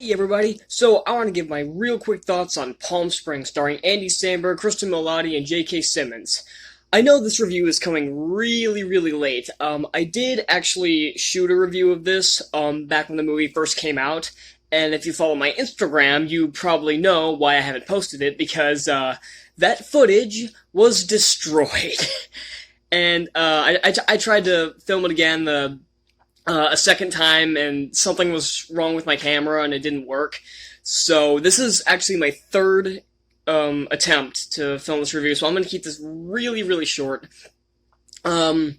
Hey everybody, so I want to give my real quick thoughts on Palm Springs starring Andy Samberg, Kristen Milioti, and J.K. Simmons. I know this review is coming really late. I did actually shoot a review of this, back when the movie first came out, and if you follow my Instagram, you probably know why I haven't posted it, because, that footage was destroyed. And, I tried to film it again, a second time, and something was wrong with my camera and it didn't work. So this is actually my third attempt to film this review, so I'm going to keep this really short. Um,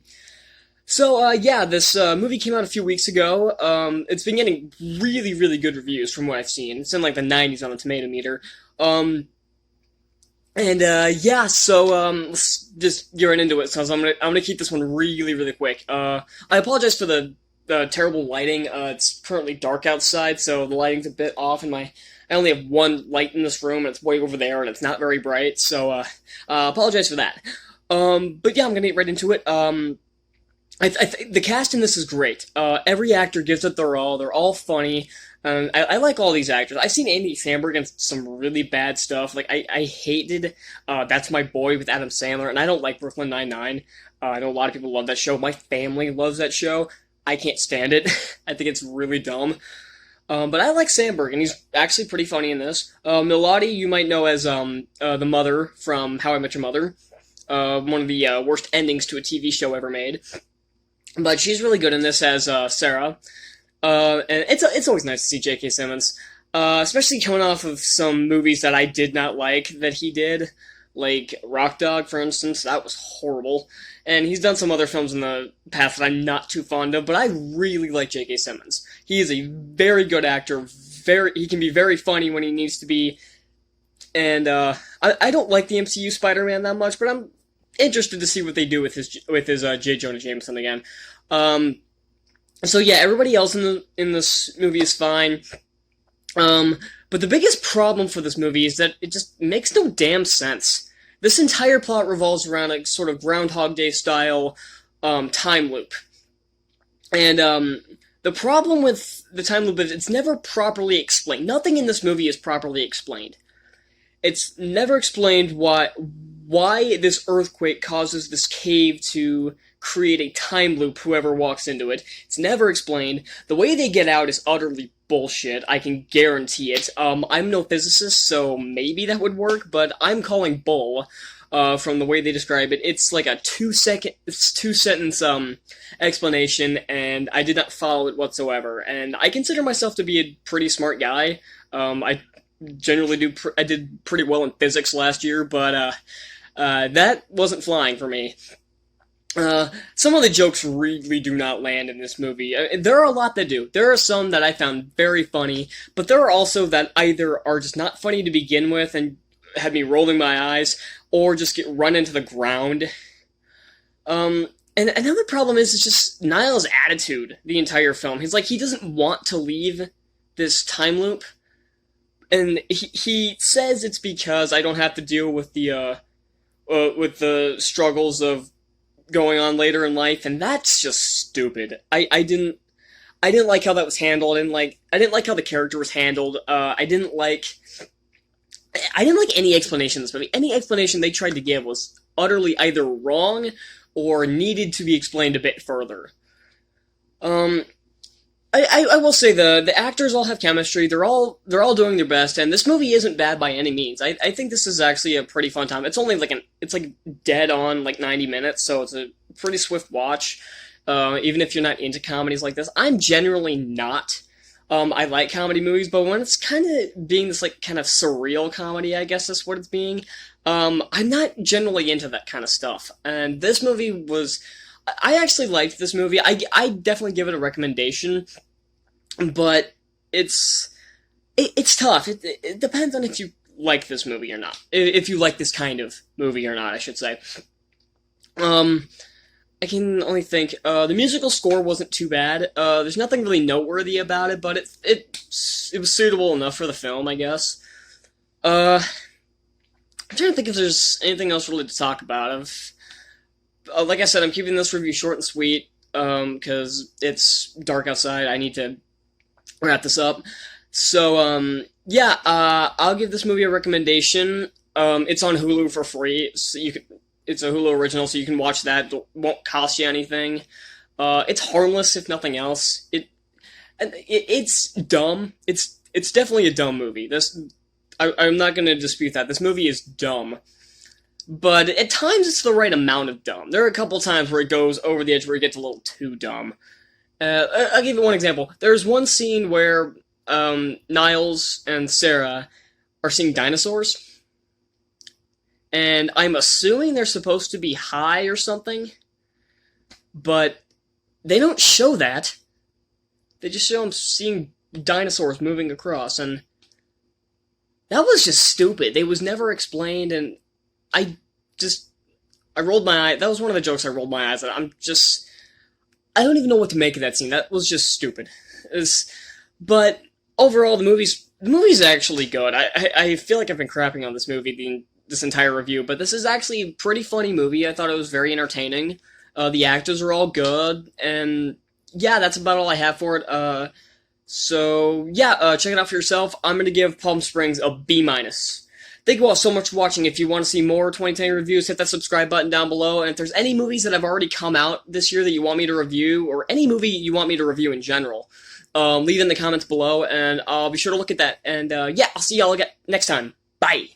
yeah, this movie came out a few weeks ago. It's been getting really good reviews from what I've seen. It's in like the 90s on the tomato meter. Yeah, so, let's just get right into it, so I'm gonna keep this one really quick. I apologize for the terrible lighting. It's currently dark outside, so the lighting's a bit off, and I only have one light in this room, and it's way over there, and it's not very bright, so, apologize for that. But yeah, I'm gonna get right into it. I think the cast in this is great. Every actor gives it their all. They're all funny. I like all these actors. I've seen Andy Samberg in some really bad stuff. Like, I hated That's My Boy with Adam Sandler, and I don't like Brooklyn Nine-Nine. I know a lot of people love that show. My family loves that show. I can't stand it. I think it's really dumb. But I like Samberg, and he's actually pretty funny in this. Milioti, you might know as the mother from How I Met Your Mother. One of the worst endings to a TV show ever made. But she's really good in this as Sarah. And it's always nice to see J.K. Simmons. Especially coming off of some movies that I did not like that he did. Like Rock Dog, for instance, that was horrible. And he's done some other films in the past that I'm not too fond of, but I really like J.K. Simmons. He is a very good actor. He can be very funny when he needs to be. And I don't like the MCU Spider-Man that much, but I'm interested to see what they do with his J. Jonah Jameson again. So yeah, everybody else in this movie is fine. But the biggest problem for this movie is that it just makes no damn sense. This entire plot revolves around a sort of Groundhog Day style time loop. And the problem with the time loop is it's never properly explained. Nothing in this movie is properly explained. It's never explained why this earthquake causes this cave to create a time loop, whoever walks into it. It's never explained. The way they get out is utterly bullshit, I can guarantee it. I'm no physicist, so maybe that would work, but I'm calling bull, from the way they describe it. It's like a two sentence, explanation, and I did not follow it whatsoever. And I consider myself to be a pretty smart guy. I generally I did pretty well in physics last year, but, that wasn't flying for me. Some of the jokes really do not land in this movie. There are a lot that do. There are some that I found very funny, but there are also that either are just not funny to begin with and had me rolling my eyes, or just get run into the ground. And another problem is just Niall's attitude the entire film. He's like, he doesn't want to leave this time loop, and he says it's because I don't have to deal with the struggles of going on later in life, and that's just stupid. I didn't like how that was handled. I didn't like how the character was handled. I didn't like any explanation in this movie. Any explanation they tried to give was utterly either wrong or needed to be explained a bit further. I will say the actors all have chemistry. They're all doing their best, and this movie isn't bad by any means. I think this is actually a pretty fun time. It's only it's like dead on like 90 minutes, so it's a pretty swift watch. Even if you're not into comedies like this, I'm generally not. I like comedy movies, but when it's kind of being this like kind of surreal comedy, I guess that's what it's being. I'm not generally into that kind of stuff, and this movie was. I actually liked this movie. I definitely give it a recommendation, but it's tough. It depends on if you like this movie or not. If you like this kind of movie or not, I should say. I can only think. The musical score wasn't too bad. There's nothing really noteworthy about it, but it was suitable enough for the film, I guess. I'm trying to think if there's anything else really to talk about. Like I said, I'm keeping this review short and sweet, because it's dark outside. I need to wrap this up. So, yeah, I'll give this movie a recommendation. It's on Hulu for free, so you can. It's a Hulu original, so you can watch that. It won't cost you anything. It's harmless, if nothing else. It's dumb. It's definitely a dumb movie. I'm not going to dispute that. This movie is dumb, but at times it's the right amount of dumb. There are a couple times where it goes over the edge, where it gets a little too dumb. I'll give you one example. There's one scene where Niles and Sarah are seeing dinosaurs, and I'm assuming they're supposed to be high or something, but they don't show that. They just show them seeing dinosaurs moving across, and that was just stupid. It was never explained, and I just I rolled my eye. That was one of the jokes I rolled my eyes at. I don't even know what to make of that scene. That was just stupid. But overall, the movie's actually good. I feel like I've been crapping on this movie this entire review, but this is actually a pretty funny movie. I thought it was very entertaining. The actors are all good, and yeah, that's about all I have for it. So yeah, check it out for yourself. I'm gonna give Palm Springs a B minus. Thank you all so much for watching. If you want to see more 2010 reviews, hit that subscribe button down below. And if there's any movies that have already come out this year that you want me to review, or any movie you want me to review in general, leave it in the comments below, and I'll be sure to look at that. And yeah, I'll see y'all again next time. Bye!